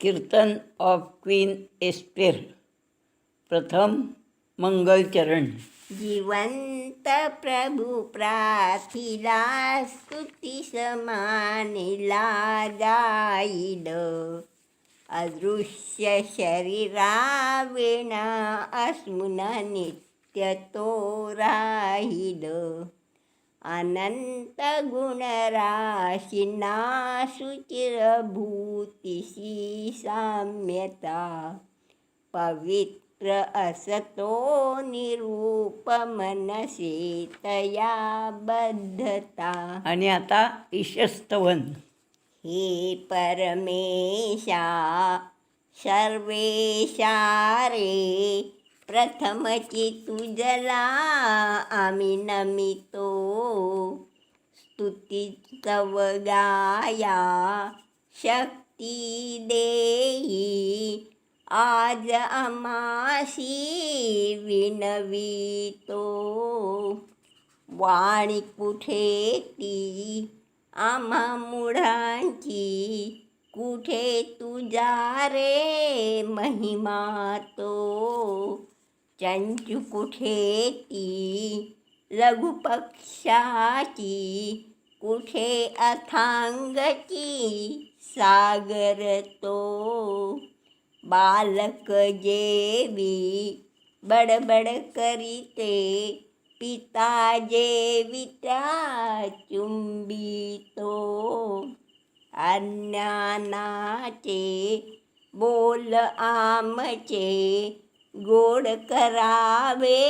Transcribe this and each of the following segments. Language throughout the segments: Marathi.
Kirtan of queen Esther. प्रथम मंगलचरण. जिवंत प्रभु प्रार्थिला स्तुती समानिला जाईल. अदृश्य शरीरा विणा अस्मुन नित्य तो राहील. अनंत गुणराशिना सुचिरभूतीशी साम्यता. पवित्र असतो निरूप मनसे तया बद्धता. आणि आता ईशस्तवन. हे परमेशा सर्वेशा रे, प्रथमची तुझला आम्ही नमितो. स्तुती तव गाया शक्ती देई, आज आमासी विनवितो. वाणी कुठे ती आम्हा मूढांची, कुठे तुझा रे महिमा तो. चंचू कुठे ती लघुपक्षाची, कुठे अथांगची सागर तो. बालक जेवी बडबड करीते, पिता जेविता चुंबितो. अज्ञानाचे बोल आमचे गोड करावे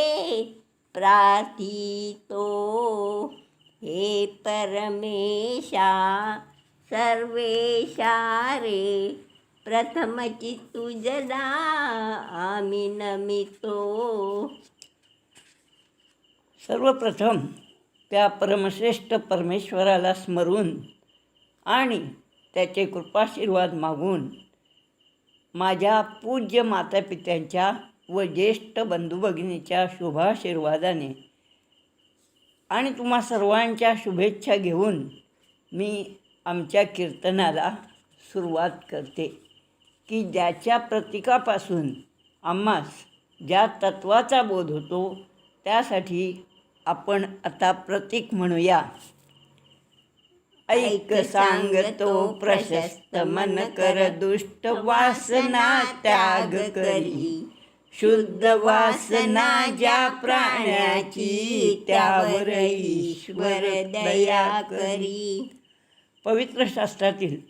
प्रार्थितो. हे परमेशा सर्वेशा रे, प्रथमची तुझला आम्ही नमितो. सर्वप्रथम त्या परमश्रेष्ठ परमेश्वराला स्मरून आणि त्याचे कृपाशीर्वाद मागून माझ्या पूज्य मातापित्यांच्या व ज्येष्ठ बंधू भगिनीच्या शुभाशीर्वादाने आणि तुम्हा सर्वांच्या शुभेच्छा घेऊन मी आमच्या कीर्तनाला सुरुवात करते की ज्याच्या प्रतीकापासून आम्हास ज्या तत्वाचा बोध होतो त्यासाठी आपण आता प्रतीक म्हणूया. ऐक सांगतो प्रशस्त मन कर, दुष्ट वासना त्याग करी. शुद्ध वासना ज्या प्राण्याची, त्यावर ईश्वर दया करी. पवित्र शास्त्रातील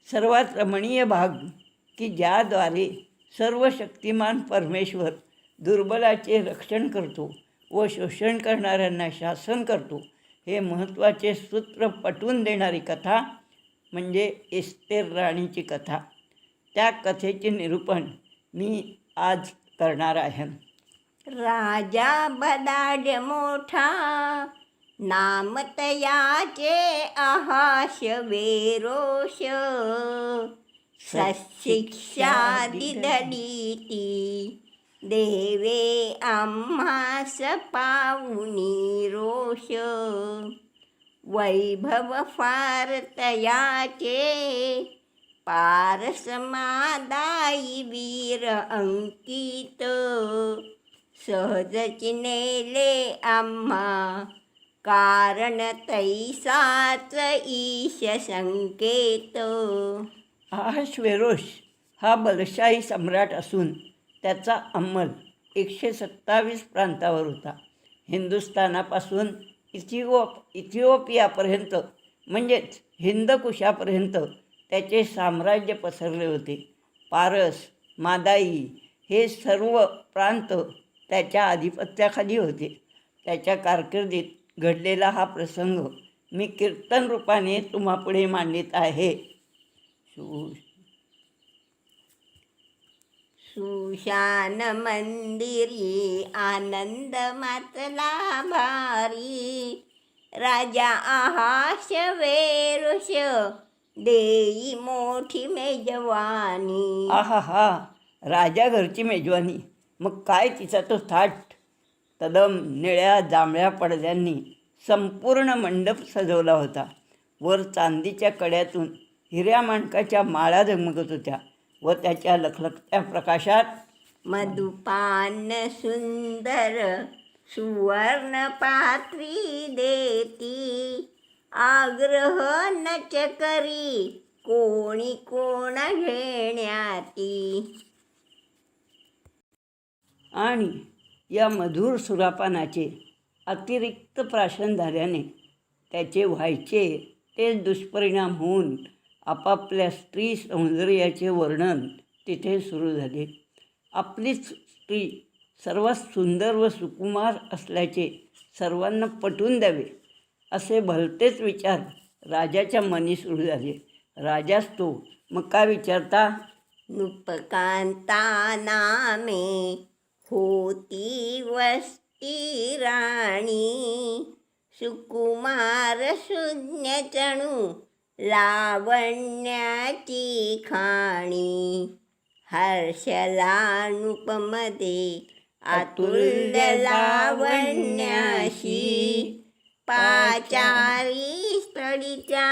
सर्वात रमणीय भाग की ज्याद्वारे सर्व शक्तिमान परमेश्वर दुर्बलाचे रक्षण करतो व शोषण करणाऱ्यांना शासन करतो, हे महत्त्वाचे सूत्र पटवून देणारी कथा म्हणजे एस्तेर राणीची कथा. त्या कथेचे निरूपण मी आज करणार आहे. राजा बदाड मोठा, नाम तयाचे आहाश वेरोष. सशिक्षा दिदडीती देवे आम्हास पाऊनी रोष. वैभव फार तयाचे पारस मादाई वीर अंकित. सहज चिनेले आम्हा कारण तैसाच ईश संकेत. अहश्वेरोष हा बलशाही सम्राट असून त्याचा अंमल 127 प्रांतावर होता. हिंदुस्थानापासून इथिओपियापर्यंत म्हणजेच हिंदकुशापर्यंत त्याचे साम्राज्य पसरले होते. पारस, मादाई हे सर्व प्रांत त्याच्या आधिपत्याखाली होते. त्याच्या कारकिर्दीत घडलेला हा प्रसंग मी कीर्तन रूपाने तुम्हापुढे मांडित आहे. सुशान मंदिरी आनंद मातला भारी. राजा आहाश वेरुष देई मोठी मेजवानी. आहा, राजा घरची मेजवानी, मग काय तिचा तो थाट. तदम निळ्या जांभळ्या पडद्यांनी संपूर्ण मंडप सजवला होता. वर चांदीच्या कड्यातून हिऱ्या माणकाच्या माळा झगमगत होत्या व त्याच्या लखलखत्या प्रकाशात मधुपान सुंदर सुवर्ण पात्री देती, आग्रह नच करी कोणी कोण घेण्याती. आणि या मधुर सुरापानाचे अतिरिक्त प्राशन झाल्याने त्याचे व्हायचे ते दुष्परिणाम होऊन आपापल्या स्त्री सौंदर्याचे वर्णन तिथे सुरू झाले. आपलीच स्त्री सर्वात सुंदर व सुकुमार असल्याचे सर्वांना पटवून द्यावे असे भलतेच विचार राजाच्या मनी सुरू झाले. राजाच तो मग काय विचारता, नृपकांता नामे होती वस्ती राणी, सुकुमार शून्य चणू लावण्याची खाणी. हर्षलानुपमध्ये अतुल्य लावण्याशी, पाचारी स्थळीच्या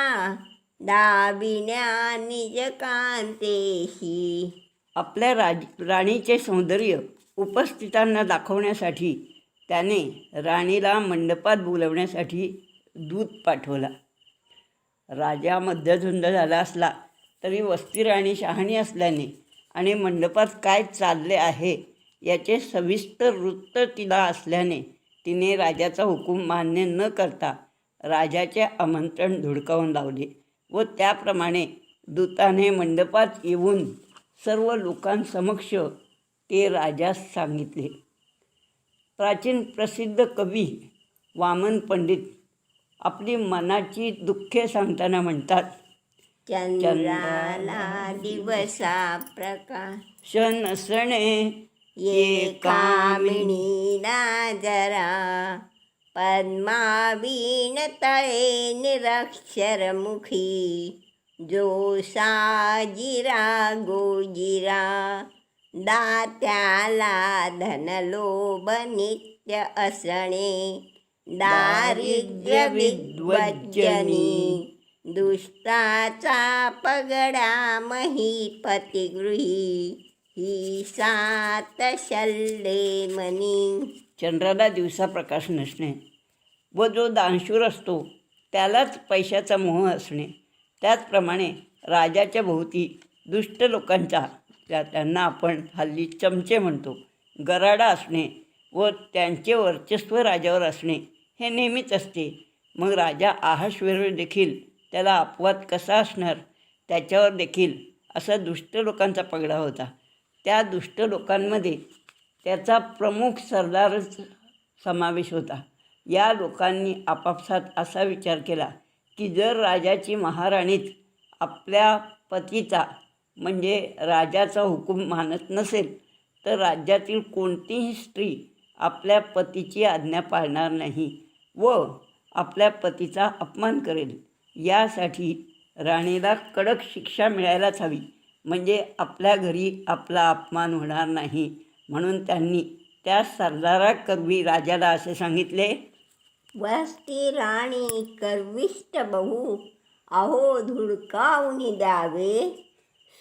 दाबिन्या निज कांतेशी. आपल्या राणीचे सौंदर्य उपस्थितांना दाखवण्यासाठी त्याने राणीला मंडपात बोलवण्यासाठी दूत पाठवला. राजा मध्यधुंद झाला असला तरी वस्ती राणी शहाणी असल्याने आणि मंडपात काय चालले आहे याचे सविस्तर वृत्त तिला असल्याने तिने राजाचा हुकूम मान्य न करता राजाचे आमंत्रण धुडकावून लावले व त्याप्रमाणे दूताने मंडपात येऊन सर्व लोकांसमक्ष ते राजास सांगितले. प्राचीन प्रसिद्ध कवी वामन पंडित आपली मनाची दुःखे सांगताना म्हणतात, चंद्राला दिवसा प्रकाश नसणे ये कामिनीला जरा, पद्मावीण तळे निरक्षर मुखी, जो साजिरा गोजिरा, दात्याला धनलोभ नित्य असणे, दारिद्र्य विद्वज्जनी, दुष्टाचा पगडा महीपतिगृही, ही सात शल्ये मनी. चंद्राला दिवसा प्रकाश नसणे व जो दानशूर असतो त्यालाच पैशाचा मोह असणे, त्याचप्रमाणे राजाच्या भोवती दुष्ट लोकांचा, त्यांना आपण हल्ली चमचे म्हणतो, गराडा असणे व त्यांचे वर्चस्व राजावर असणे हे नेहमीच असते. मग राजा अहश्वेरोस देखील त्याला अपवाद कसा असणार, त्याच्यावर देखील असा दुष्ट लोकांचा पगडा होता. त्या दुष्ट लोकांमध्ये त्याचा प्रमुख सरदारच समावेश होता. या लोकांनी आपापसात असा विचार केला की जर राजाची महाराणीच आपल्या पतीचा म्हणजे राजाचा हुकूम मानत नसेल तर राज्यातील कोणतीही स्त्री आपल्या पतीची आज्ञा पाळणार नाही व आपल्या पतीचा अपमान करेल. यासाठी राणीला कडक शिक्षा मिळायलाच हवी, म्हणजे आपल्या घरी आपला अपमान होणार नाही. म्हणून त्यांनी त्या सरदाराकरवी राजाला असे सांगितले, वस्ती राणी कर्विष्ट बहु, अहो धुडकावून द्यावे,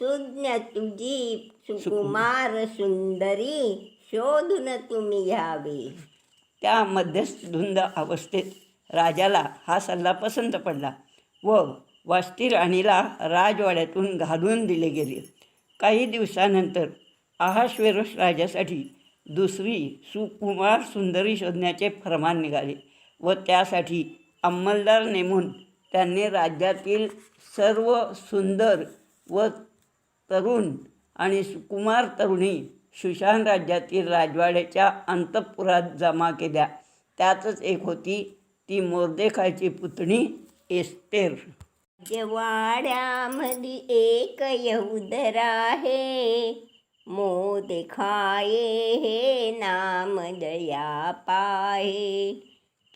सुज्ञ तुझी सुकुमार सुंदरी, शोधून तुम्ही घ्यावे. त्या मध्यधुंद अवस्थेत राजाला हा सल्ला पसंत पडला व वस्ती राणीला राजवाड्यातून घालून दिले गेले. काही दिवसानंतर अहश्वेरोस राजासाठी दुसरी सुकुमार सुंदरी शोधण्याचे फर्मान निघाले व त्यासाठी अंमलदार नेमून त्यांनी राज्यातील सर्व सुंदर व तरुण आणि सुकुमार तरुणी शुशान राज्यातील राजवाड्याच्या अंतःपुरात जमा केल्या. त्यातच एक होती ती मोर्देखायची पुतणी एस्तेर. वाड्यामध्ये एक यहुदर आहे, मोर्देखाये हे नाम दया पाहे,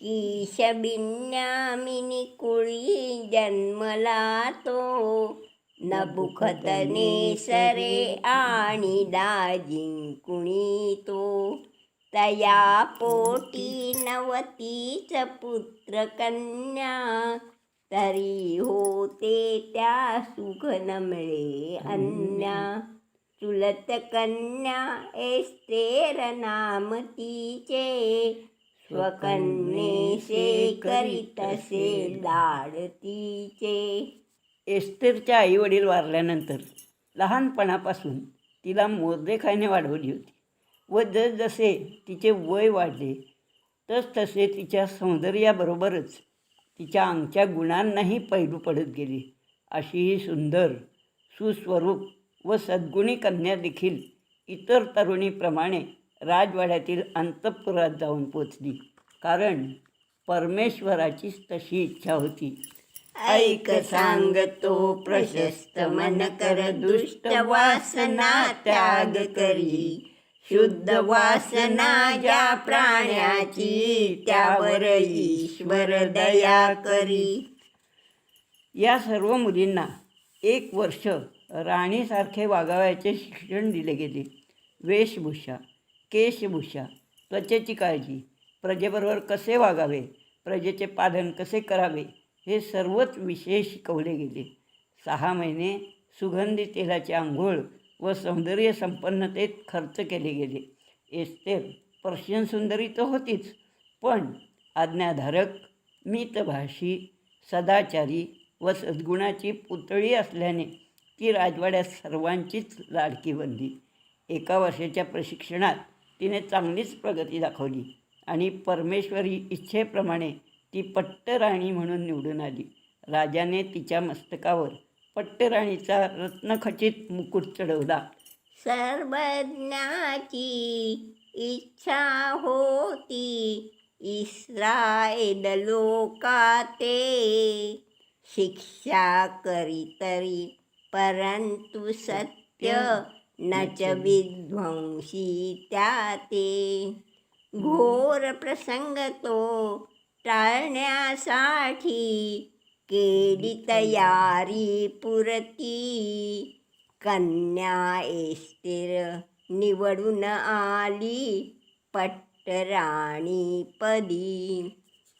कीश बिन्यामिनी कुळी जन्मला तो, नबुखतनेसरे आणि जिंकुणी तो, तया पोटी 90 पुत्र कन्या, तरी होते त्या सुख न मिळे अन्या. चुलत कन्या एस्तेर नाम तिचे, स्वकन्येसे करीतसे लाड तिचे. एस्तेरच्या आईवडील वारल्यानंतर लहानपणापासून तिला मोर्देखायने वाढवली होती व जसजसे तिचे वय वाढले तसतसे तिच्या सौंदर्याबरोबरच तिच्या अंगच्या गुणांनाही पैलू पडत गेले. अशी ही सुंदर, सुस्वरूप व सद्गुणी कन्या देखील इतर तरुणीप्रमाणे राजवाड्यातील अंतःपुरात जाऊन पोचली. कारण परमेश्वराचीच तशी इच्छा होती. ऐक सांगतो प्रशस्त मन कर, दुष्ट वासना त्याग करी. शुद्ध वासना ज्या प्राण्याची, त्यावर ईश्वर दया करी. या सर्व मुलींना 1 वर्ष राणीसारखे वागावयाचे शिक्षण दिले गेले. वेशभूषा, केशभूषा, त्वचेची काळजी, प्रजेबरोबर कसे वागावे, प्रजेचे पालन कसे करावे हे सर्वच विषय शिकवले गेले. 6 महिने सुगंधी तेलाची आंघोळ व सौंदर्य संपन्नतेत खर्च केले गेले. एस्तेर पर्शियन सुंदरी तर होतीच, पण आज्ञाधारक, मितभाषी, सदाचारी व सद्गुणाची पुतळी असल्याने ती राजवाड्यात सर्वांचीच लाडकी बनली. 1 वर्षाच्या प्रशिक्षणात तिने चांगलीच प्रगती दाखवली आणि परमेश्वरी इच्छेप्रमाणे ती पट्टराणी म्हणून निवडून आली. राजाने तिच्या मस्तकावर पट्टराणीचा रत्नखचित मुकुट चढवला. सर्वज्ञाची इच्छा होती इस्राയേल लोकाते, शिक्षा करीतरी परंतु सत्य नच विध्वंसी त्याते. घोर प्रसंग तो टाळण्यासाठी केली तयारी पुरती. कन्या एस्तेर निवडून आली पट्टराणी पदी.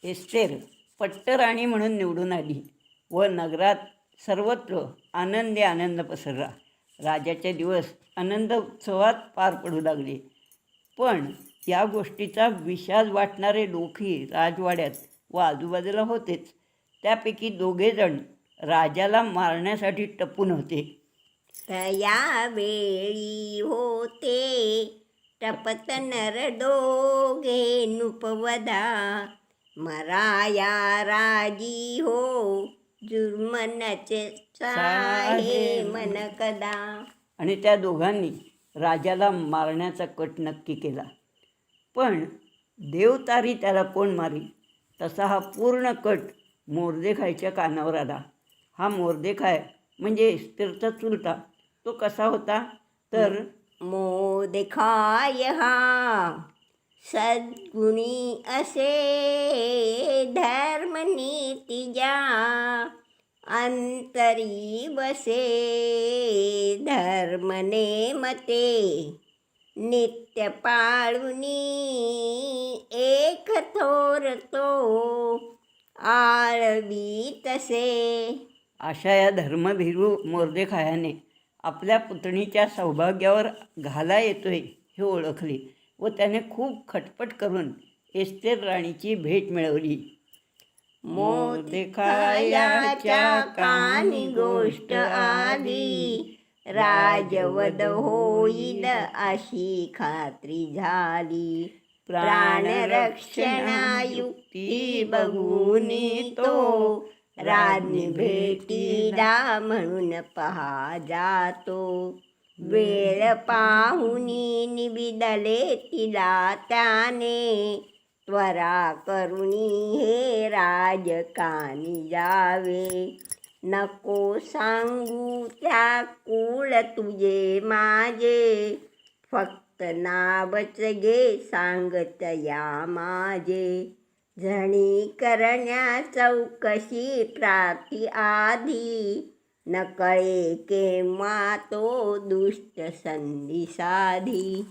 एस्तेर पट्टराणी म्हणून निवडून आली व नगरात सर्वत्र आनंदी आनंद पसरला. राजाचे दिवस आनंद उत्सवात पार पडू लागले. पण या गोष्टीचा विषाद वाटणारे लोकही राजवाड्यात व आजूबाजूला होतेच. त्यापैकी 2 जण राजाला मारण्यासाठी टपून होते. तया वेळी होते टपत नर 2 नुपवदा. मराया राजी हो जुर्मनचे साहे मन कदा. आणि त्या दोघांनी राजाला मारण्याचा कट नक्की केला. पण देवतारी त्याला कोण मारी, तसा हा पूर्ण कट मोर्देखायच्या कानावर आला. हा मोर्देखाय म्हणजे एस्तेरचा चुलता. तो कसा होता तर मोर्देखाय हा सद्गुणी असे, धर्मनीतीजा अंतरी बसे. धर्मनेमते नित्य पाळुनी, एक थोर तो आळवी तसे. अशा या धर्मभीरू मोर्देखायाने आपल्या पुतणीच्या सौभाग्यावर घाला येतोय हे ओळखले व त्याने खूप खटपट करून एस्तेर राणीची भेट मिळवली. मोर्देखायाच्या कानी गोष्ट आली, राजवध होईल अशी खात्री झाली. प्राणरक्षणायुक्ती बघूनी तो, राज्ञी भेटीला म्हणून पहा जातो. वेळ पाहुनी निविदले तिला त्याने, त्वरा करुणी हे राजकानी जावे. नको सांगू त्या कुळ तुझे माझे, फक्त नावच घे सांगतया माझे. झणी करण्या चौकशी प्राप्ती आधी, न कळे केव्हा तो दुष्ट संधी साधी.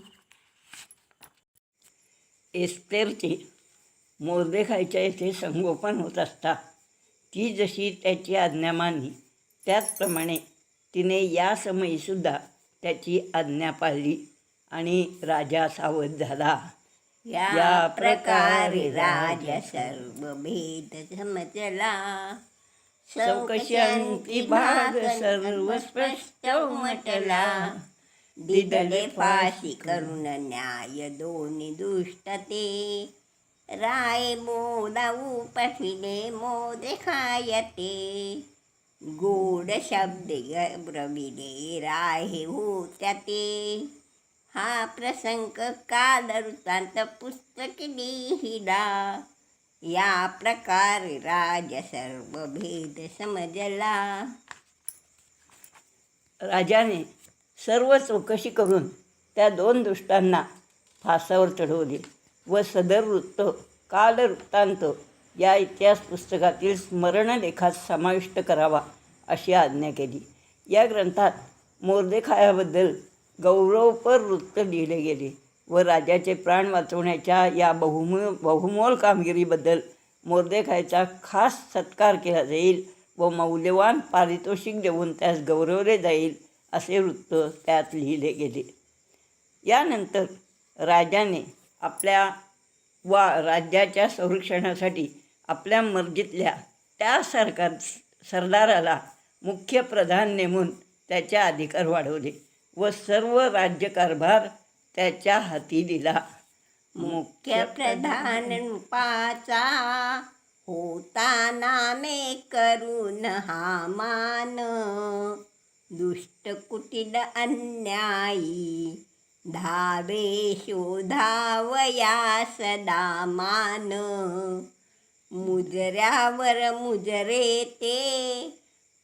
एस्तेरचे मोर्देखायच्या येथे संगोपन होत असता ती जशी त्याची आज्ञा मानली त्याचप्रमाणे तिने या समयीसुद्धा त्याची आज्ञा पाळली आणि राजा सावध झाला. या प्रकारे राजा सर्व भेद समजला. चौकशांती भाग सर्व स्पष्ट उमटला. दिदले फाशी करून न्याय दोन्ही दुष्ट ते. राय मोदाऊ पठिले मोदे खायते. गोड शब्द ब्रविले राय हे होत्या ते. हा प्रसंग काल वृत्तांत पुस्तक लिहिला. या प्रकारे राज सर्व भेद समजला. राजाने सर्व चौकशी करून त्या 2 दुष्टांना फासावर चढवले व सदर वृत्त कालवृत्तांत या इतिहास पुस्तकातील स्मरणलेखात समाविष्ट करावा अशी आज्ञा केली. या ग्रंथात मोर्देखायाबद्दल गौरवपर वृत्त लिहिले गेले व राजाचे प्राण वाचवण्याच्या या बहुमोल कामगिरीबद्दल मोर्देखायचा खास सत्कार केला जाईल व मौल्यवान पारितोषिक देऊन त्यास गौरवले जाईल असे वृत्त त्यात लिहिले गेले. यानंतर राजाने आपल्या राज्याच्या संरक्षणासाठी आपल्या मर्जीतल्या त्या सरदाराला मुख्य प्रधान नेमून त्याचे अधिकार वाढवले व सर्व राज्यकारभार त्याच्या हाती दिला. मुख्य प्रधान रूपाचा होता नामे करून हा मान. दुष्ट कुटिल अन्यायी धावे शोधावया सदा मान. मुजऱ्यावर मुजरे ते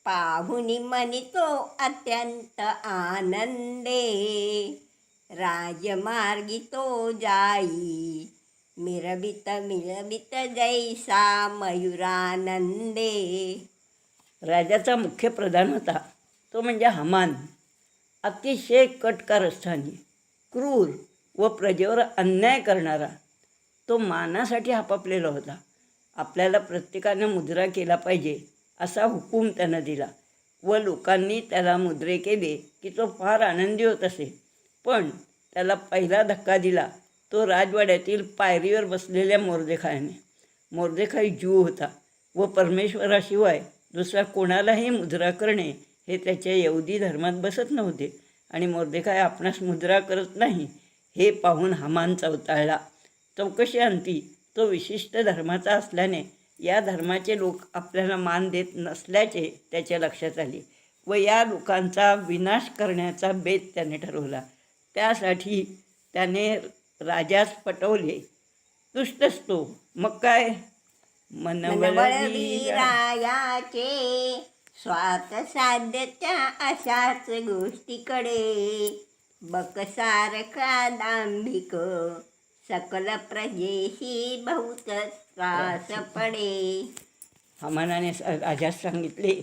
पाहुनी मनितो अत्यंत आनंदे. राजमार्गी तो जाई मिरबित जैसा मयुरानंदे. राजाचा मुख्य प्रधान होता तो म्हणजे हामान. अतिशय कटकारस्थानी, क्रूर व प्रजेवर अन्याय करणारा. तो मानासाठी आपापलेला होता. आपल्याला प्रत्येकानं मुजरा केला पाहिजे असा हुकूम त्यानं दिला व लोकांनी त्याला मुजरे केले की तो फार आनंदी होत असे. पण त्याला पहिला धक्का दिला तो राजवाड्यातील पायरीवर बसलेल्या मोर्देखायाने. मोर्देखाई ज्यू होता व परमेश्वराशिवाय दुसरा कोणालाही मुजरा करणे हे त्याच्या यहुदी धर्मात बसत नव्हते आणि मोर्देखाय आपणास मुजरा करत नाही हे पाहून हामान चवताळला. चौकशीअंती तो विशिष्ट धर्माचा असल्याने या धर्माचे लोक आपल्याला मान देत नसल्याचे त्याच्या लक्षात आले व या लोकांचा विनाश करण्याचा बेत त्याने ठरवला. त्यासाठी त्याने राजास पटवले. दुष्टच तो, मग काय, मनवळवी रायाचे स्वात साध्यच्या अशाच गोष्टीकडे. बकसारखा दांभिक सकल प्रजेशी बहुत त्रास पडे. हामानाने राजास सांगितले,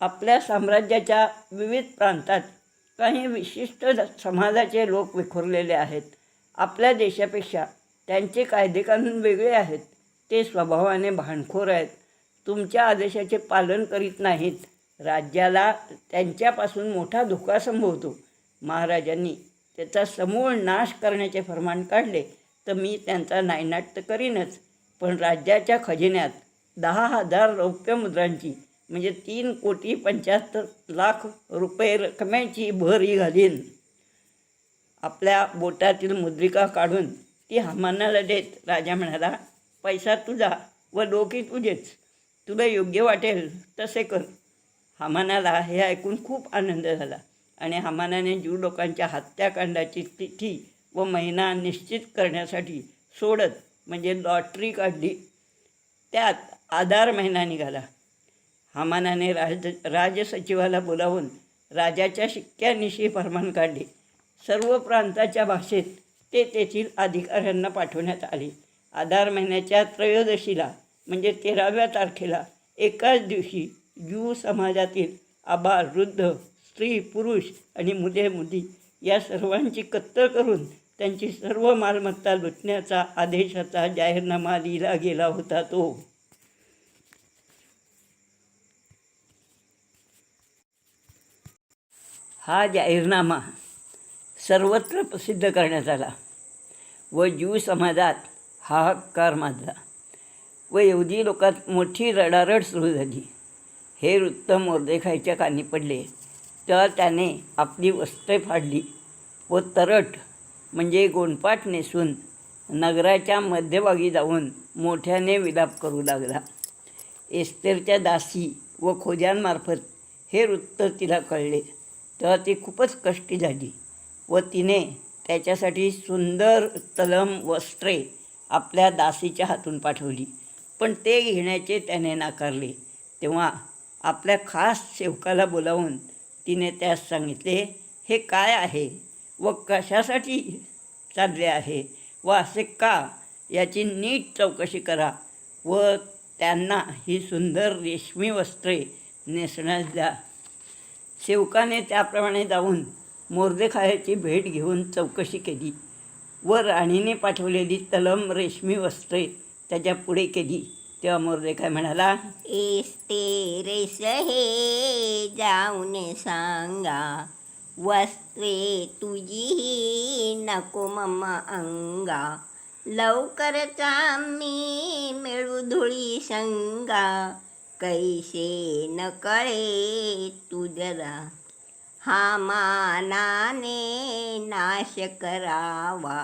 आपल्या साम्राज्याच्या विविध प्रांतात काही विशिष्ट समाजाचे लोक विखुरलेले आहेत. आपल्या देशापेक्षा त्यांचे कायदेकानून वेगळे आहेत. ते स्वभावाने भांडखोर आहेत. तुमच्या आदेशाचे पालन करीत नाहीत. राज्याला त्यांच्यापासून मोठा धोका संभवतो. महाराजांनी त्याचा समूळ नाश करण्याचे फरमान काढले तर मी त्यांचा नायनाट करीनच, पण राज्याच्या खजिन्यात 10,000 रौप्य मुद्रांची म्हणजे 3,75,00,000 रुपये रकमेची भरही घालीन. आपल्या बोटातील मुद्रिका काढून ती हामानाला देत राजा म्हणाला, पैसा तुझा व लोकही तुझेच. तुला योग्य वाटेल तसे कर. हामानाला हे ऐकून खूप आनंद झाला आणि हामानाने ज्यू लोकांच्या हत्याकांडाची तिथी व महिना निश्चित करण्यासाठी सोडत म्हणजे लॉटरी काढली. त्यात आधार महिना निघाला. हामानाने राजसचिवाला बोलावून राजाच्या शिक्क्यानिशी फरमान काढले. सर्व प्रांताच्या भाषेत ते तेथील अधिकाऱ्यांना पाठवण्यात आले. आधार महिन्याच्या त्रयोदशीला म्हणजे 13व्या तारखेला एकाच दिवशी ज्यू समाजातील आबाल, वृद्ध, स्त्री, पुरुष आणि मुले मुली या सर्वांची कत्तल करून त्यांची सर्व मालमत्ता लुटण्याचा आदेशाचा जाहीरनामा लिहिला गेला होता. तो हा जाहीरनामा सर्वत्र प्रसिद्ध करण्यात आला व ज्यू समाजात हाहाकार माजला व यहुदी लोकात मोठी रडारड सुरू झाली. हे वृत्त मोर्देखायच्या कानी पडले तर त्याने आपली वस्त्रे फाडली व तरट म्हणजे गोंडपाट नेसून नगराच्या मध्यभागी जाऊन मोठ्याने विलाप करू लागला. एस्तेरच्या दासी व खोज्यांमार्फत हे वृत्त तिला कळले तेव्हा ती खूपच कष्टी झाली व तिने त्याच्यासाठी सुंदर तलम वस्त्रे आपल्या दासीच्या हातून पाठवली. पण ते घेण्याचे त्याने नाकारले. तेव्हा आपल्या खास सेवकाला बोलावून तिने त्यास सांगितले, हे काय आहे व कशासाठी चालले आहे व असे का, याची नीट चौकशी करा व त्यांना ही सुंदर रेशमी वस्त्रे नेसण्यास द्या. सेवकाने त्याप्रमाणे जाऊन मोर्देखायाची भेट घेऊन चौकशी केली व राणीने पाठवलेली तलम रेशमी वस्त्रे त्याच्या पुढे केली. तेव्हा मोर्देखाय म्हणाला, एस्तेरेस हे जाऊन सांगा, वस्त्रे तुझी नको मम अंगा, लवकरच आम्ही मिळू धुळी संगा, कैसे न कळे तुझरा, हा मानाने नाश करावा,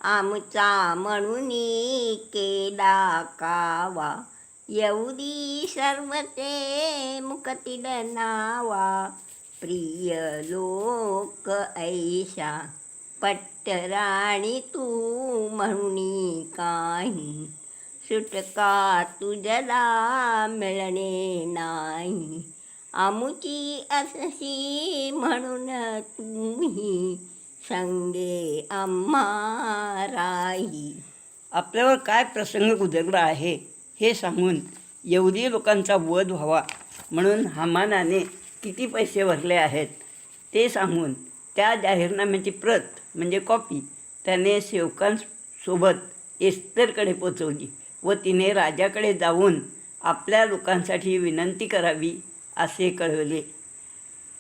आमचा म्हणून केला कावा, यहुदी सर्व ते मुकतील नावा, प्रिय लोक ऐशा पट्टराणी तू म्हणून काही, सुटका तुझला मिळणे नाही, आमुची असशी म्हणून तुम्ही संगे आम्हा राही. आपल्यावर काय प्रसंग गुजरला आहे हे सांगून यहुदी लोकांचा वध व्हावा म्हणून हामानाने किती पैसे भरले आहेत ते सांगून त्या जाहीरनाम्याची प्रत म्हणजे कॉपी त्याने सेवकांसोबत एस्तेरकडे पोचवली व तिने राजाकडे जाऊन आपल्या लोकांसाठी विनंती करावी असे कळवले.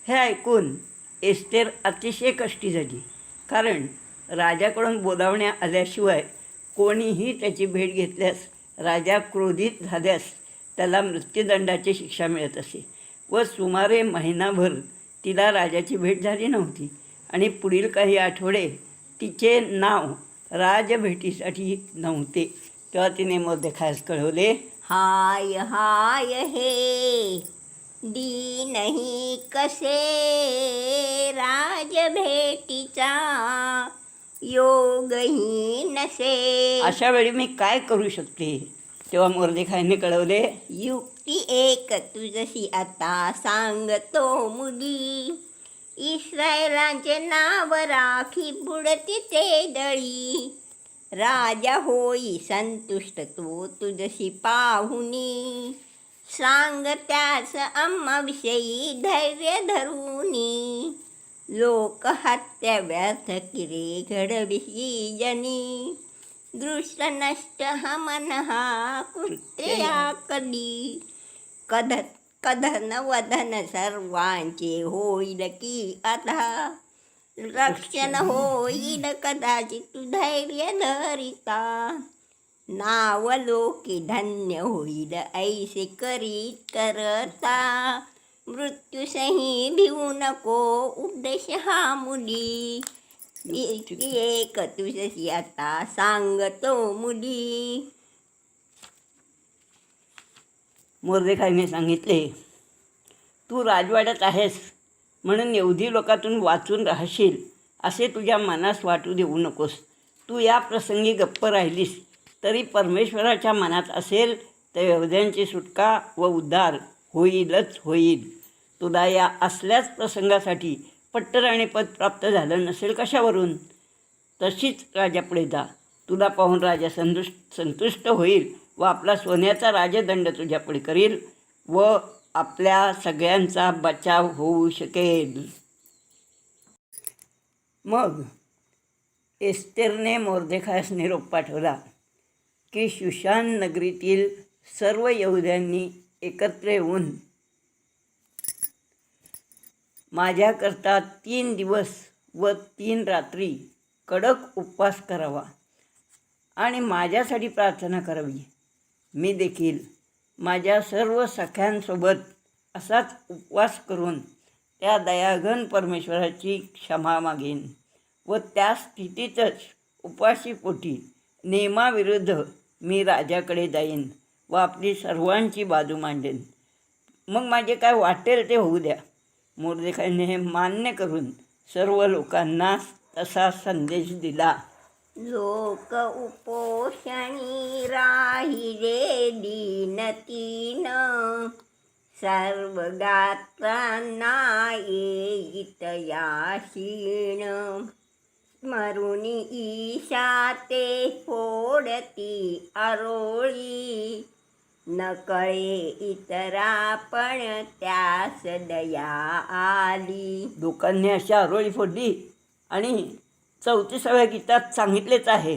हे ऐकून एस्तेर अतिशय कष्टी झाली, कारण राजाकडून बोलावण्या आल्याशिवाय कोणीही त्याची भेट घेतल्यास राजा क्रोधित झाल्यास त्याला मृत्यूदंडाची शिक्षा मिळत असे व सुमारे महिनाभर तिला राजाची भेट झाली नव्हती आणि पुढील काही आठवडे तिचे नाव राजभेटीसाठी नव्हते. तेव्हा तिने मोर्देखायास कळवले, हाय हाय हे दीनही कसे, राजभेटीचा योगही नसे. अशा वेळी मी काय करू शकते. तेव्हा मोर्देखायाने कळवले, युक्ती एक तुझशी आता सांगतो मुली, इस्रायलांचे नाव राखी बुडती ते दळी, राजा होई संतुष्ट तो तुझशी पाहुनी, सांग त्यास आम्हाविषयी धैर्य धरूनी, लोक हत्या व्यर्थ किरे घडविशी जनी, दृष्ट नष्ट हमन हा कृत्या कधी, कधन वधन सर्वांचे होईल की आता, रक्षण होईल कदाचित तू धैर्य धरिता, नाव लोकी धन्य होईल ऐसे करीत करता, मृत्यूसही भिवू नको उपदेश हा मुली, एक तुझशी आता सांगतो मुली. मोर्देखायाने सांगितले, तू राजवाड्यात आहेस म्हणून यहुदी लोकातून वाचून राहशील असे तुझ्या मनास वाटू देऊ नकोस. तू या प्रसंगी गप्प राहिलीस तरी परमेश्वराच्या मनात असेल तर यहुद्यांची सुटका व उद्धार होईलच होईल. तुला या असल्याच प्रसंगासाठी पट्टराणीपद प्राप्त झालं नसेल कशावरून. तशीच राजापुढे जा. तुला पाहून राजा संतुष्ट होईल व आपला सोन्याचा राजदंड तुझ्यापुढे करील व आपल्या सगळ्यांचा बचाव होऊ शकेल. मग एस्तेरने मोर्देखायास निरोप पाठवला की शुशान नगरीतील सर्व यहुद्यांनी एकत्र येऊन माझ्याकरता 3 दिवस व 3 रात्री कडक उपवास करावा आणि माझ्यासाठी प्रार्थना करावी. मी देखील माझ्या सर्व सख्यांसोबत असाच उपवास करून त्या दयाघन परमेश्वराची क्षमा मागेन व त्या स्थितीतच उपाशीपोटी नियमाविरुद्ध मी राजाकडे जाईन व आपली सर्वांची बाजू मांडेन. मग माझे काय वाटेल ते होऊ द्या. मोर्देखाईने हे मान्य करून सर्व लोकांना तसा संदेश दिला. लोक उपोषणी राहिले दीनतीन, सर्व गात्रांना येईत याशीण. स्मरुनी ईशा ते फोडती आरोळी, न कळे इतरा पण त्यास दया आली. लोकांनी अशी आरोळी फोडली आणि 34व्या गीतात सांगितलेच आहे,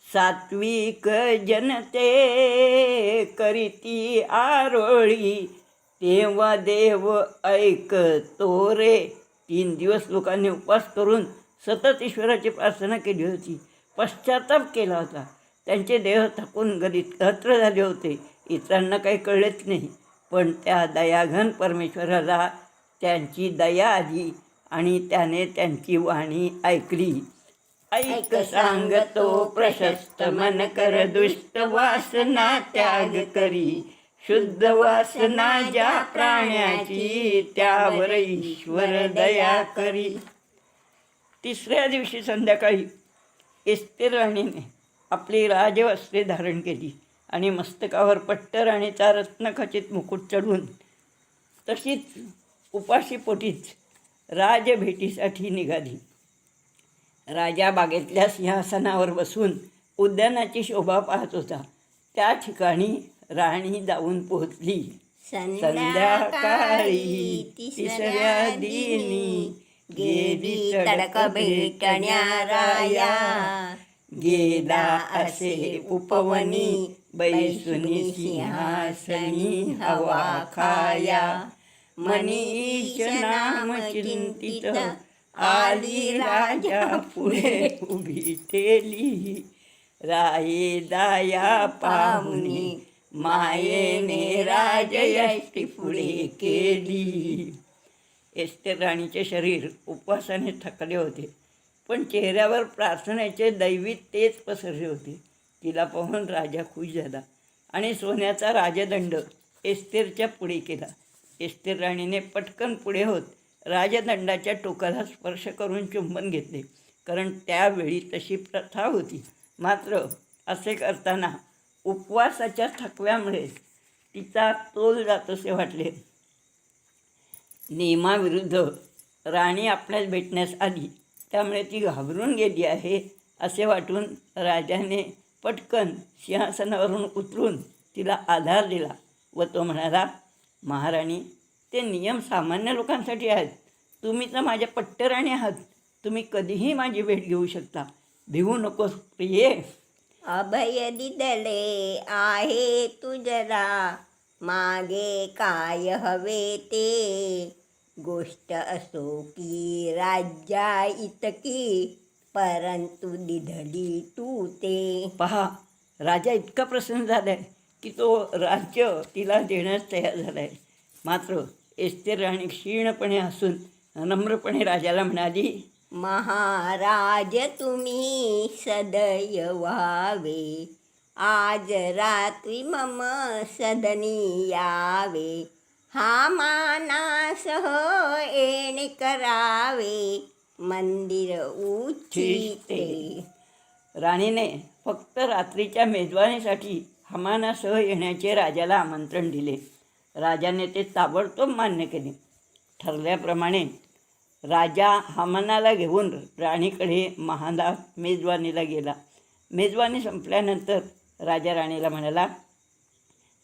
सात्विक जनते करीती आरोळी, तेव्हा देव ऐकतो रे. 3 दिवस लोकांनी उपवास करून सतत ईश्वराची प्रार्थना केली होती, पश्चाताप केला होता. त्यांचे देह थकून गलिच्छ झाले होते. इतरांना काही कळलेच नाही, पण त्या दयाघन परमेश्वराला त्यांची दया आली आणि त्याने त्यांची वाणी ऐकली. ऐक सांगतो प्रशस्त मन कर, दुष्ट वासना त्याग करी, शुद्ध वासना ज्या प्राण्याची, त्यावर ईश्वर दया करी. 3ऱ्या दिवशी संध्याकाळी एस्तेर राणीने आपली राजवस्त्रे धारण केली आणि मस्तकावर पट्टराणीचा रत्नखचित मुकुट चढवून तशीच उपाशीपोटीच राजभेटीसाठी निघाली. राजा बागेतल्या सिंहासनावर बसून उद्यानाची शोभा पाहत होता. त्या ठिकाणी राणी जाऊन पोहोचली. संध्याकाळी 3ऱ्या दिनी गेली तडक भेटण्या राया, गेला असे उपवनी बैसुनी सिंहासनी हवा खाया. मनीष नाम चिंतित आली राजा पुढे उभी ठेली, राये दाया पाहुनी मायेने राजयष्टी पुढे केली. एस्तेर राणीचे शरीर उपवासाने थकले होते, पण चेहऱ्यावर प्रार्थनेचे दैवी तेज पसरले होते. तिला पाहून राजा खुश झाला आणि सोन्याचा राजदंड एस्तेरच्या पुढे केला. एस्तेर राणीने पटकन पुढे होत राजदंडाच्या टोकाला स्पर्श करून चुंबन घेतले, कारण त्यावेळी तशी प्रथा होती. मात्र असे करताना उपवासाच्या थकव्यामुळे तिचा तोल जातसे वाटले. नियमाविरुद्ध राणी आपल्यास भेटण्यास आली, त्यामुळे ती घाबरून गेली आहे असे वाटून राजाने पटकन सिंहासनावरून उतरून तिला आधार दिला व तो म्हणाला, महाराणी, ते नियम सामान्य लोकांसाठी आहेत. तुम्ही तर माझ्या पट्टराणी आहात. तुम्ही कधीही माझी भेट घेऊ शकता. भिवू नकोस प्रिये. अभय दिदले आहे तुझला, मागे काय हवे ते. गोष्ट असो की राज्या इतकी, परंतु दिधली तू ते. पहा, राजा इतका प्रसन्न झाला आहे की तो राज्य तिला देण्यास तयार झाला आहे. मात्र एस्तेर राणी क्षीणपणे हसून नम्रपणे राजाला म्हणाली, महाराज तुम्ही सदैव व्हावे, आज रात्री मम सदनी यावे. हा मानासह येणे करावे, मंदिर उच्चिते. राणीने फक्त रात्रीच्या मेजवानीसाठी हमानासह येण्याचे राजाला आमंत्रण दिले. राजाने ते ताबडतोब मान्य केले. ठरल्याप्रमाणे राजा हामानाला घेऊन राणीकडे महालात मेजवानीला गेला. मेजवानी संपल्यानंतर राजा राणीला म्हणाला,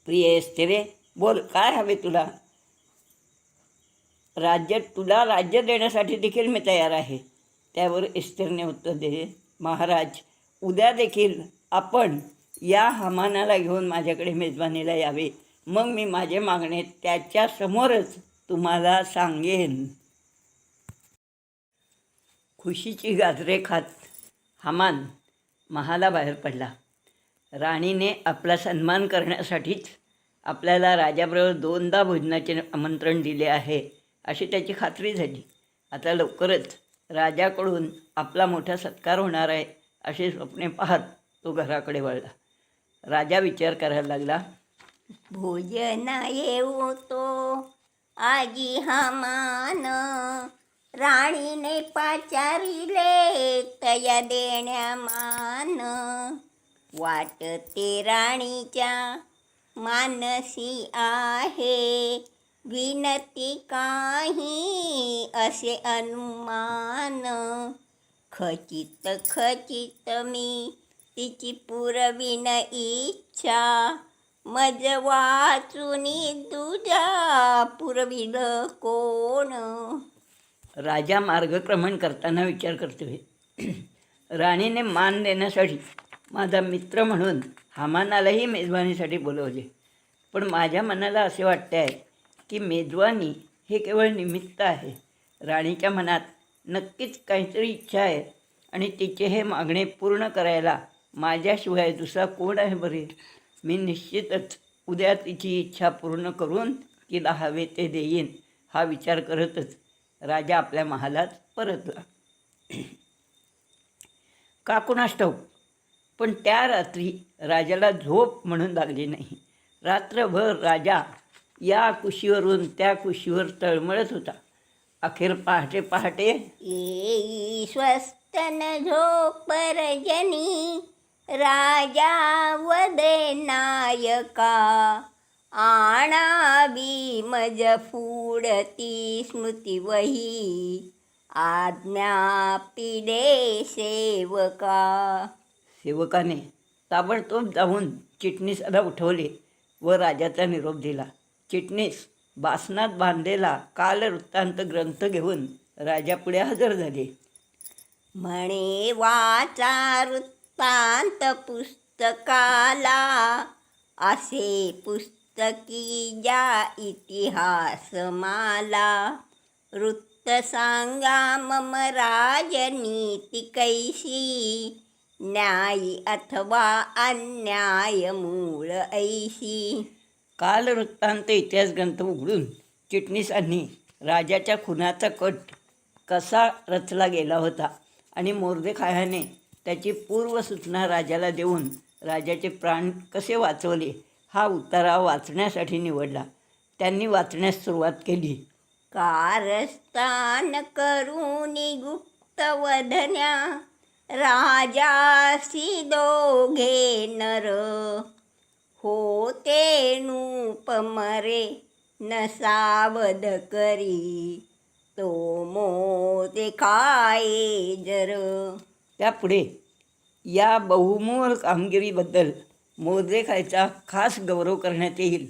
प्रिय एस्तेरे, बोल, काय हवे तुला? तुला राज्य देण्यासाठी देखील मी तयार आहे. त्यावर एस्तेरने उत्तर दिले, महाराज, उद्या देखील आपण या हामानाला घेऊन माझ्याकडे मेजवानीला यावे. मग मी माझे मागणे त्याच्यासमोरच तुम्हाला सांगेन. खुशीची गाजरे खात हामान महालाबाहेर पडला. राणीने आपला सन्मान करण्यासाठीच आपल्याला राजाबरोबर 2दा भोजनाचे आमंत्रण दिले आहे अशी त्याची खात्री झाली. आता लवकरच राजाकडून आपला मोठा सत्कार होणार आहे असे स्वप्ने पाहत तो घराकडे वळला. राजा विचार करायला लागला. भोजना येऊ तो आजी हमान, राणीने पाचारिले तया देण्या मान. वाटते राणीच्या मानसी आहे, विनती काही असे अनुमान. खचित खचित मी तिची पुरविन इच्छा, मज वाचुनी तुझ्या पुरविल कोण. राजा मार्गक्रमण करताना विचार करतोय, राणीने मान देण्यासाठी माझा मित्र म्हणून हामानालाही मेजवानीसाठी बोलवले. पण माझ्या मनाला असे वाटते आहे की मेजवानी हे केवळ निमित्त आहे. राणीच्या मनात नक्कीच काहीतरी इच्छा आहे आणि तिचे हे मागणे पूर्ण करायला माझ्याशिवाय दुसरा कोण आहे बरे. मी निश्चितच उद्या तिची इच्छा पूर्ण करून तिला हवे ते देईन हा विचार करतच राजा आपल्या महालात परतला. का कुणास ठाऊक, पण त्या रात्री राजाला झोप म्हणून लागली नाही. रात्रभर राजा या कुशीवरून त्या कुशीवर तळमळत होता. अखेर पहाटे पहाटे येई स्वस्तन झोपरजनी, राजा वदे नायका. आणावी मज फुडती स्मृती वही, आज्ञा पिडे सेवका. सेवकाने ताबडतोब जाऊन चिटणीसाला उठवले व राजाचा निरोप दिला. चिटणीस बासनात बांधलेला कालवृत्तांत ग्रंथ घेऊन राजापुढे हजर झाले. म्हणे वाचा वृत्तांत पुस्तकाला, असे पुस्तकी ज्या इतिहास माला. वृत्त सांगा मम राजनीती कैसी, न्यायी अथवा अन्याय मूळ ऐशी. कालवृत्तांत इतिहास ग्रंथ उघडून चिटणीसांनी राजाच्या खुनाचा कट कसा रचला गेला होता आणि मोर्देखायाने त्याची पूर्वसूचना राजाला देऊन राजाचे प्राण कसे वाचवले हा उतारा वाचण्यासाठी निवडला. त्यांनी वाचण्यास सुरुवात केली. कारस्थान करूनी गुप्त वधन्या, राजासी दोघे नर. होते नूपमरे न सावध करी, तो मोते खाये जर. त्यापुढे या बहुमोल कामगिरीबद्दल मोर्देखायचा खास गौरव करण्यात येईल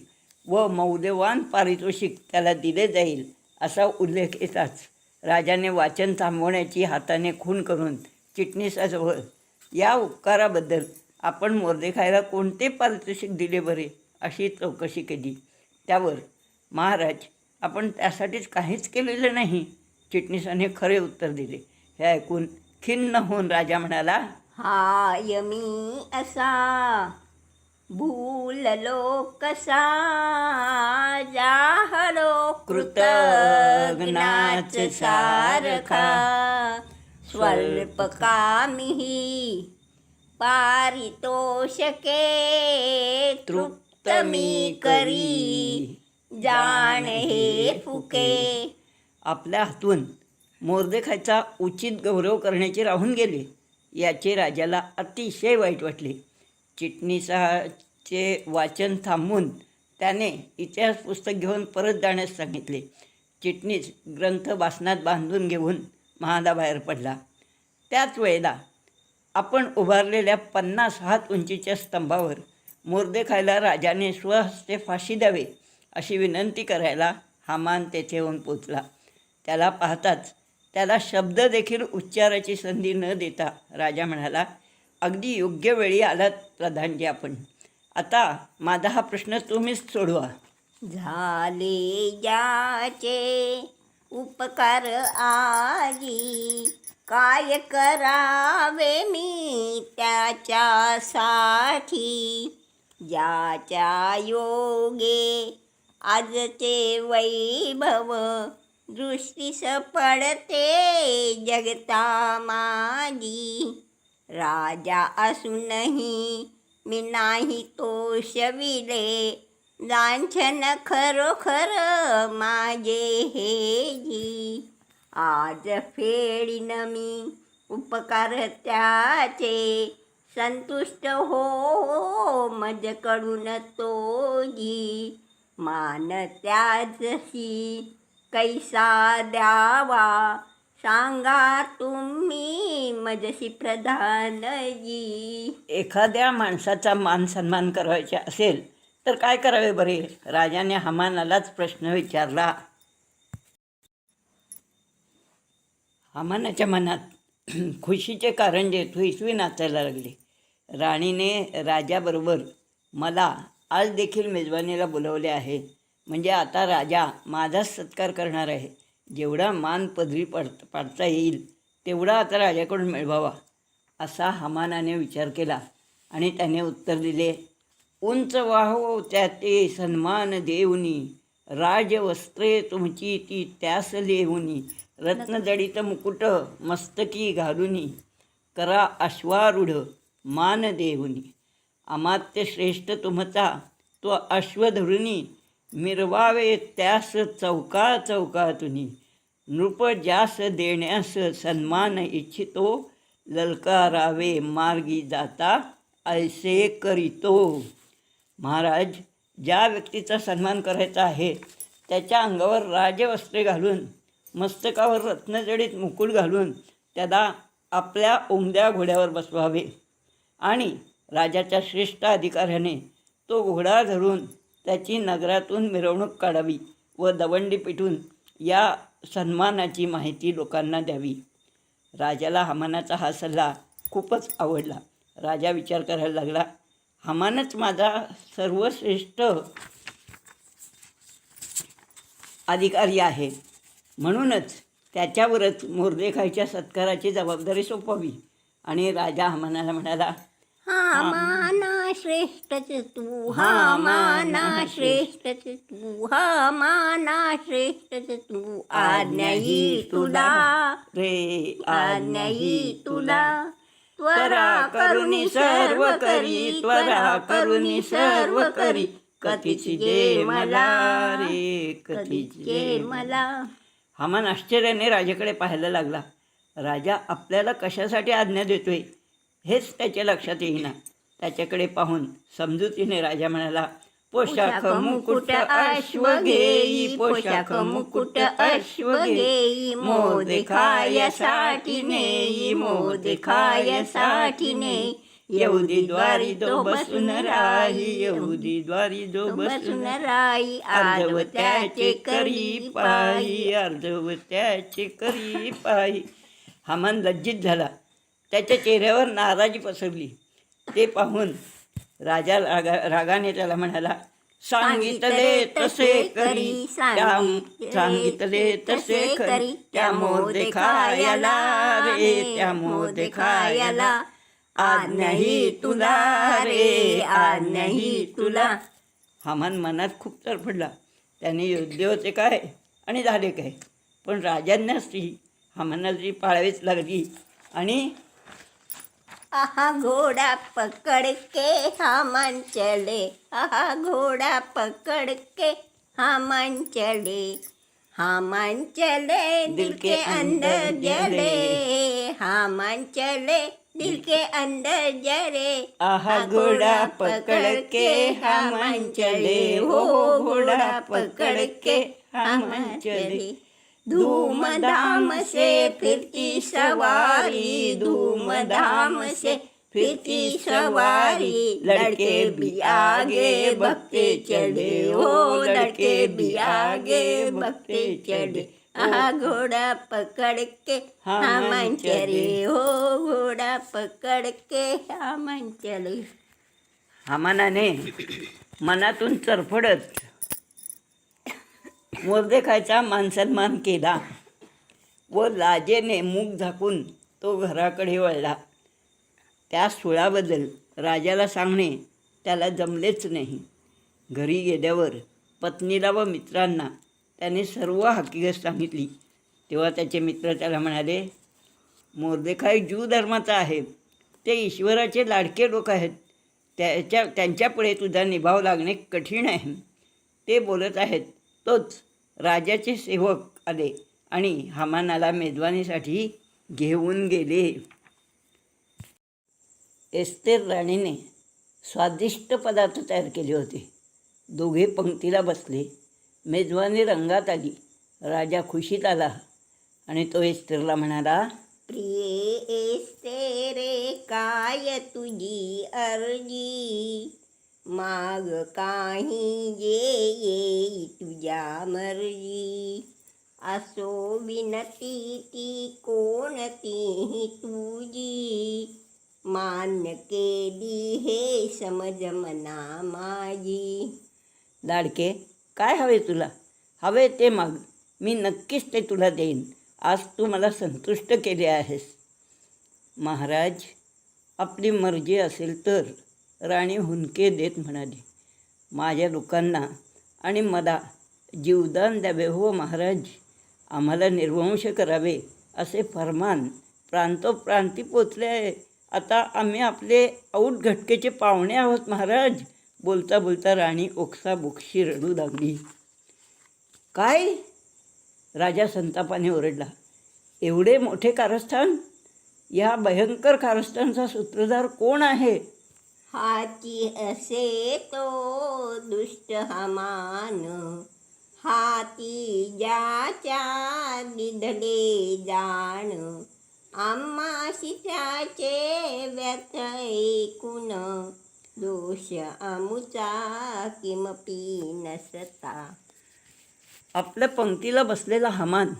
व मौल्यवान पारितोषिक त्याला दिले जाईल असा उल्लेख येताच राजाने वाचन थांबवण्याची हाताने खूण करून चिटणीसाजवळ या उपकाराबद्दल आपण मोर्देखायला कोणते पारितोषिक दिले बरे अशी चौकशी केली. त्यावर महाराज, आपण त्यासाठीच काहीच केलेलं नाही चिटणीसाने खरे उत्तर दिले. हे ऐकून खिन्न होऊन राजा म्हणाला, हाय मी असा भूललो कसा, जाहलो कृतज्ञाच सारखा. स्वल्प कामीही पारितोषके, तृप्त मी करी जाण हे फुके. आपल्या हातून मोर्देखायचा उचित गौरव करण्याचे राहून गेले याचे राजाला अतिशय वाईट वाटले. चिटणीसाचे वाचन थांबवून त्याने इतिहास पुस्तक घेऊन परत जाण्यास सांगितले. चिटणीस ग्रंथ बासनात बांधून घेऊन महालाबाहेर पडला. त्याच वेळेला आपण उभारलेल्या 50 हात उंचीच्या स्तंभावर मोर्देखायला राजाने स्वहस्ते फाशी द्यावे अशी विनंती करायला हामान तेथे येऊन पोचला. त्याला पाहताच त्याला शब्द देखील उच्चाराची संधी न देता राजा म्हणाला, अगदी योग्य वेळी आलात प्रधानजी आपण. आता माझा हा प्रश्न तुम्हीच सोडवा. झाले ज्याचे उपकार आजी, काय करावे मी त्याच्यासाठी, ज्याच्या योगे आजचे वैभव दृष्टीस पडते जगता माझी. राजा असूनही मी नाही तोषविले, लांछन खरोखर माझे हे जी. आज फेडीन मी उपकार त्याचे, संतुष्ट हो मजकडून तो जी. मान त्याचशी कैसा द्यावा, सांगा तुम्ही मजसी प्रधानजी. एखाद्या माणसाचा मान सन्मान करायचा असेल तर काय करावे बरे? राजाने हामानालाच प्रश्न विचारला. हामानाच्या मनात खुशीचे कारंजे थुईसवी नाचायला लागले. राणीने राजाबरोबर मला आज देखील मेजवानीला बोलवले आहे, म्हणजे आता राजा माझाच सत्कार करणार आहे. जेवढा मान पदरी पाडता येईल तेवढा आता राजाकडून मिळवावा, असा हामानाने विचार केला. आणि त्याने उत्तर दिले, उंच वाहो त्याते सन्मान देऊनी, राजवस्त्रे तुमची ती त्यास लेऊनी, रत्नजडित मुकुट मस्तकी घालुनी, करा अश्वारूढ मान देऊनी. अमात्य श्रेष्ठ तुमचा तो अश्व धरुनी, मिरवावे त्यास चौका चौकातुनी, नृप ज्यास देण्यास सन्मान इच्छितो, ललकारावे मार्गी जाता ऐसे करीतो. महाराज, ज्या व्यक्तीचा सन्मान करायचा आहे त्याच्या अंगावर राजवस्त्रे घालून, मस्तकावर रत्नजडित मुकुट घालून त्याला आपल्या उमद्या घोड्यावर बसवावे आणि राजाच्या श्रेष्ठ अधिकाऱ्याने तो घोडा धरून त्याची नगरातून मिरवणूक काढावी व दवंडी पिटून या सन्मानाची माहिती लोकांना द्यावी. राजाला हामानाचा हा सल्ला खूपच आवडला. राजा विचार करायला लागला, हामानच माझा सर्वश्रेष्ठ अधिकारी आहे, म्हणूनच त्याच्यावरच मोर्देखाईच्या सत्काराची जबाबदारी सोपवावी. आणि राजा हामानाला म्हणाला, हामाना श्रेष्ठच तू, हामाना श्रेष्ठच तू, हामाना श्रेष्ठच तू, आज्ञाही तुला रे आज्ञाही तुला. त्वरा करुणी सर्व करी, त्वरा करुणी सर्व करी, कथीच जे मला रे, कथीच जे मला. हामान आश्चर्याने राजाकडे पाहायला लागला. राजा आपल्याला कशासाठी आज्ञा देतोय हेच त्याच्या लक्षात येईना. त्याच्याकडे पाहून समजुतीने राजा म्हणाला, पोशाख मुकुट अश्व घेई, पोशाख मुकुट अश्व घेई, मोदेखायासाठी नेई, मोदेखायासाठी नेई, येऊदी द्वारी जो बसून राही, येऊदी द्वारी जो बसून राई, अर्धव त्याचे करी पाही, अर्धव त्याचे करी पाही. हामान लज्जित झाला. त्याच्या चेहऱ्यावर नाराजी पसरली. ते पाहून राजा रागाने त्याला म्हणाला, सांगितले तसे करी, सांगितले तसे करी, त्या मोदेखायाला रे, त्या मोदेखायाला, आज्ञाही तुला रे, आज्ञाही तुला. हामान मनात खूप तरफडला. त्याने योग्य होते काय आणि झाले काय, पण राजांनाच ती हामानाची पाळावीच लागली. आणि आहा घोडा पकड़ के हामान चले, आहा घोडा पकड़ के हामान चले, हामान चले दिल के अंदर जले, हामान चले दिल के अंदर जले. आहा घोड़ा पकड़ के हामान चले, हो घोड़ा पकड़ के हामान चले, धूमधाम से फिरती सवारी, धूमधाम से फिरती सवारी, लड़के भी आगे भगते चले, हो लड़के भी आगे भगते चले. आहा घोड़ा पकड़ के हामान चले, हो घोड़ा पकड़ के हामान चले. हामानाने मनातून चरफडत मोर्देखायचा मानसन्मान केला. व लाजेने मूग झाकून तो घराकडे वळला. त्या सुळाबद्दल राजाला सांगणे त्याला जमलेच नाही. घरी गेल्यावर पत्नीला व मित्रांना त्याने सर्व हकीकत सांगितली. तेव्हा त्याचे मित्र त्याला म्हणाले, मोर्देखाई ज्यू धर्माचा आहे. ते ईश्वराचे लाडके लोक आहेत. त्यांच्यापुढे तुझा निभाव लागणे कठीण आहे. ते बोलत आहेत तोच राजाचे सेवक आले आणि हामानाला मेजवानीसाठी घेऊन गेले. एस्तेर राणीने स्वादिष्ट पदार्थ तयार केले होते. दोघे पंक्तीला बसले. मेजवानी रंगात आली. राजा खुशीत आला आणि तो एस्तेरला म्हणाला, प्रिये एस्तेरे काय तुझी अर्जी, माग काही जे येई तुझ्या मर्जी, असो विनती ती कोणतीही तुझी, मान्य केली हे समज मना माझी. लाडके, काय हवे तुला? हवे ते माग, मी नक्कीच ते तुला देईन. आज तू मला संतुष्ट केले आहेस. महाराज, आपली मर्जी असेल तर, राणी हुंदके देत म्हणाली. माझ्या लोकांना आणि मला जीवदान द्यावे हो महाराज. आम्हाला निर्वंश करावे असे फरमान प्रांतोप्रांती पोचले आहे. आता आम्ही आपले औट घटकेचे पाहुणे आहोत महाराज. बोलता बोलता राणी ओक्साबोक्शी रडू लागली. काय? राजा संतापाने ओरडला. एवढे मोठे कारस्थान? या भयंकर कारस्थानचा सूत्रधार कोण आहे? हाती असे तो दुष्ट हामान, हाती ज्याच्या निधले जाण, आम्हाशी त्याचे व्यर्थ ऐकून, दोष आमुचा किमपी नसता. आपल्या पंक्तीला बसलेला हामान,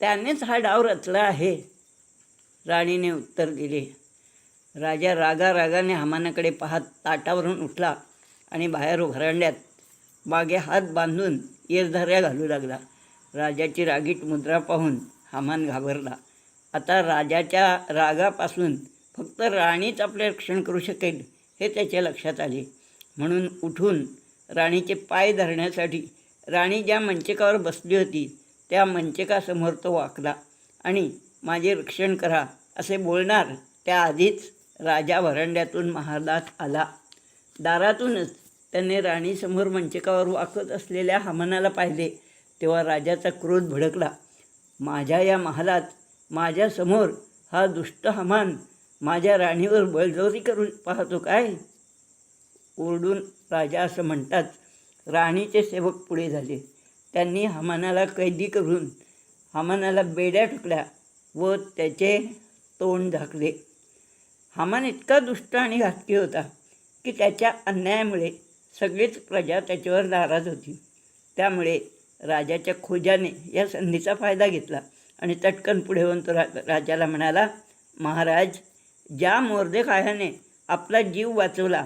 त्यानेच हा डाव रचला आहे, राणीने उत्तर दिले. राजा रागाने हामानाकडे पाहत ताटावरून उठला आणि बाहेर व्हरांड्यात मागे हात बांधून येरधाऱ्या घालू लागला. राजाची रागीट मुद्रा पाहून हामान घाबरला. आता राजाच्या रागापासून फक्त राणीच आपले रक्षण करू शकेल हे त्याच्या लक्षात आले. म्हणून उठून राणीचे पाय धरण्यासाठी राणी ज्या मंचकावर बसली होती त्या मंचकासमोर तो वाकला आणि माझे रक्षण करा असे बोलणार त्याआधीच राजा व्हरांड्यातून महालात आला. दारातूनच त्याने राणीसमोर मंचकावर वाकत असलेल्या हामानाला पाहिले. तेव्हा राजाचा क्रोध भडकला. माझ्या या महालात माझ्यासमोर हा दुष्ट हामान माझ्या राणीवर बळजबरी करू पाहतो काय? ओरडून राजा असं म्हणताच राणीचे सेवक पुढे झाले. त्यांनी हामानाला कैदी करून हामानाला बेड्या ठोकल्या व त्याचे तोंड झाकले. हामान इतका दुष्ट आणि घातकी होता की त्याच्या अन्यायामुळे सगळीच प्रजा त्याच्यावर नाराज होती. त्यामुळे राजाच्या खोजाने या संधीचा फायदा घेतला आणि चटकन पुढे होऊन तो राजाला म्हणाला, महाराज, ज्या मोर्देखायाने आपला जीव वाचवला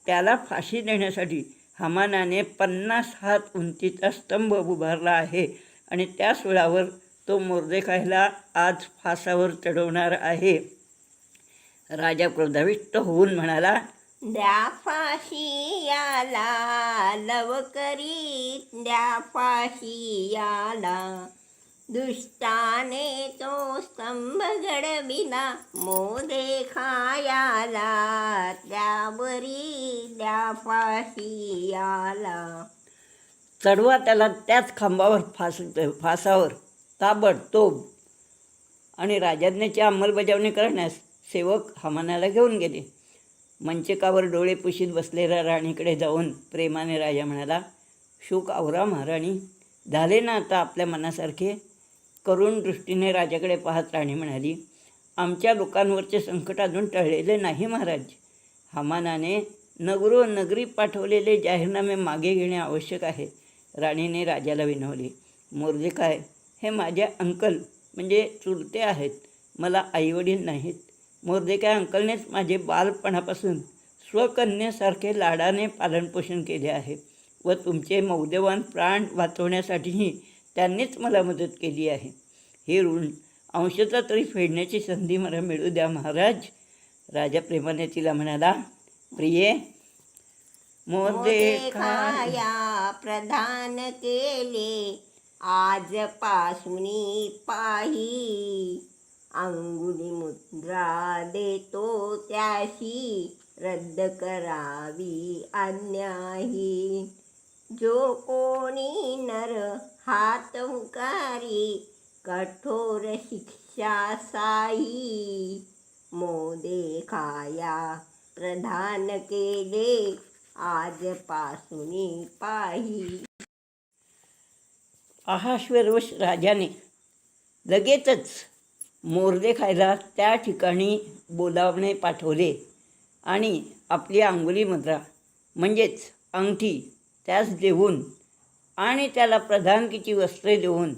त्याला फाशी देण्यासाठी हामानाने 50 हात उंचीचा स्तंभ उभारला आहे आणि त्या सुळावर तो मोर्देखायला आज फासावर चढवणार आहे. राजा क्रोधाविष्ट होऊन म्हणाला, द्या फाशी याला लवकरीत, द्या फाशी याला. दुष्टाने तो स्तंभ घडविला मोर्देखायाला, त्यावरी द्या फाशी याला. चढवा त्याला त्याच खांबावर फासावर ताबडतोब. आणि राजाज्ञेची अंमलबजावणी करण्यास सेवक हामानाला घेऊन गेले. मंचकावर डोळे पुशीत बसलेल्या राणीकडे जाऊन प्रेमाने राजा म्हणाला, शोक आवरा महाराणी, झाले ना आता आपल्या मनासारखे? करुण दृष्टीने राजाकडे पाहत राणी म्हणाली, आमच्या लोकांवरचे संकट अजून टळलेले नाही महाराज. हामानाने नगरी पाठवलेले जाहीरनामे मागे घेणे आवश्यक आहे. राणीने राजाला विनवले, मोर्देखाय हे माझे अंकल म्हणजे चुलते आहेत, मला आईवडील नाहीत. मोर्देखाय अंकलनेच माझे बालपणापासून स्वकन्येसारखे लाडाने पालनपोषण केले आहे व तुमचे मौल्यवान प्राण वाचवण्यासाठीही त्यांनीच मला मदत केली आहे. हे ऋण अंशतः तरी फेडण्याची संधी मला मिळू द्या महाराज. राजा प्रेमाने तिला म्हणाला, प्रिये, मोदे खा. खाया प्रधान केले आजपासून पाही. अंगुली मुद्रा देतो त्याशी रद्द करावी अन्याही. जो कोणी नर हात हुकारी कठोर शिक्षा साई. मोदे खाया प्रधान केले आजपासून पाही. अहश्वरोष राजाने लगेचच मोर्देखायला त्या ठिकाणी बोलावणे पाठवले आणि आपली अंगुली मुद्रा म्हणजेच अंगठी त्यास देऊन आणि त्याला प्रधानकीची वस्त्रे देऊन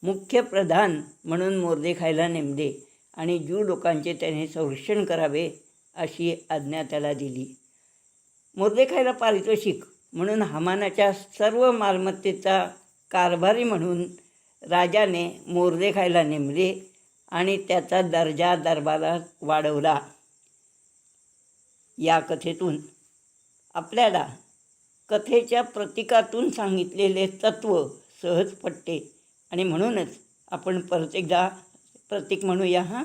मुख्य प्रधान म्हणून मोर्देखायला नेमले आणि ज्यू लोकांचे त्याने संरक्षण करावे अशी आज्ञा त्याला दिली. मोर्देखायला पारितोषिक म्हणून हामानाच्या सर्व मालमत्तेचा कारभारी म्हणून राजाने मोर्देखायला नेमले आणि त्याचा दर्जा दरबारात वाढवला. या कथेतून आपल्याला कथेच्या प्रतीकातून सांगितलेले तत्त्व सहज पटते आणि म्हणूनच आपण परत एकदा प्रतीक म्हणूया. हां,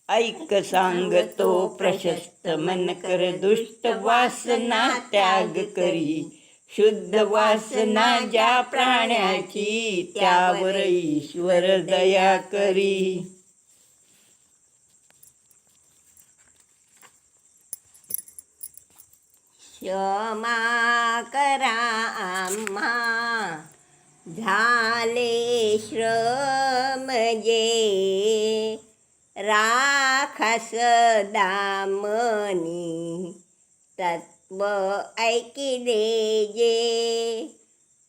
ऐक सांगतो प्रशस्त मन कर, दुष्ट वासना त्याग करी. शुद्ध वासना ज्या प्राण्याची, त्यावर ईश्वर दया करी. क्षमा करा आम्हा झाले श्रम जे. राखा सदा मनी तत्व ऐकिले जे.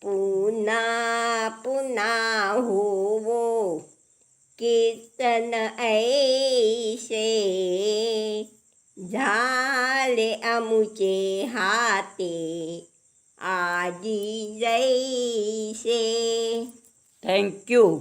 पुन्हा पुन्हा होवो कीर्तन ऐसे. झाले अमुचे हाते आजी जैसे. थँक्यू.